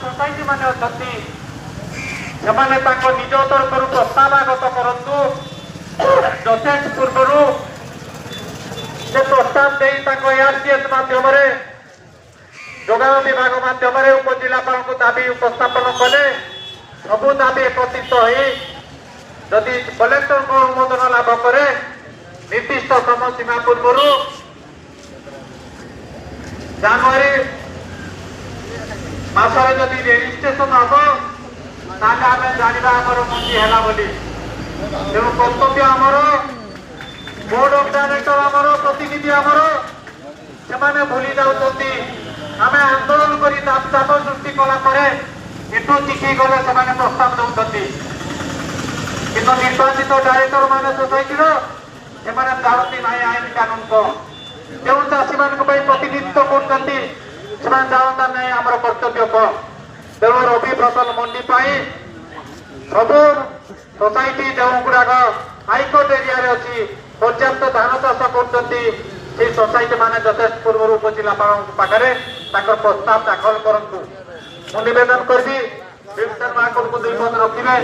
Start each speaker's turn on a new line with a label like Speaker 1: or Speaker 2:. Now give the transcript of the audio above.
Speaker 1: Society माने अछंती ସେମାନେ ତାଙ୍କ ନିଜ ତରଫରୁ ପ୍ରସ୍ତାବାଗତ କରନ୍ତୁ ଯଥେଷ୍ଟ ପୂର୍ବରୁ ସେ ପ୍ରସ୍ତାବ ଦେଇ ତାଙ୍କ ARCS ମାଧ୍ୟମରେ ଯୋଗାଣ ବିଭାଗ ମାଧ୍ୟମରେ ଉପଜିଲ୍ଲାପାଳଙ୍କୁ ଦାବି ଉପସ୍ଥାପନ କଲେ ସବୁ ଦାବି ଏକତ୍ରିତ ହୋଇ ଯଦି କଲେକ୍ଟରଙ୍କ ଅନୁମୋଦନ ଲାଭ କରେ ନିର୍ଦ୍ଦିଷ୍ଟ ସମୟ ସୀମା ପୂର୍ବରୁ ଜାନୁଆରୀ ମାସରେ ଯଦି ରେଜିଷ୍ଟ୍ରେସନ ହବ ताके आमे जानिबा हमर मंडी हैला बोली तेणु कर्तव्य हमर बोर्ड ऑफ डायरेक्टर हमर प्रतिनिधि हमर सेमाने भूली जाउछंती आमे आंदोलन करी दाब सृष्टि कला परे एठो चिठी गले सेमाने प्रस्ताव दउछंती किंतु निर्वाचित डायरेक्टर माने सोसाइटी रो सेमाने जानती नाही आईन कानून को जो चाषी मान को प्रतिनिधित्व करछंती सेमाने जानता नाही हमर कर्तव्य को तेणु रबी फसल मंडी सब सोसाइटी जो गुड़ाक हाइकोर्ट एरिया अच्छी पर्याप्त धान चाष कर सोसाइटी माने यथेष्ट पूर्व उपजिलापाल पाखे प्रस्ताव दाखल करूँ मुझे निवेदन करी महाकोर्ट को 2 पद रखिए।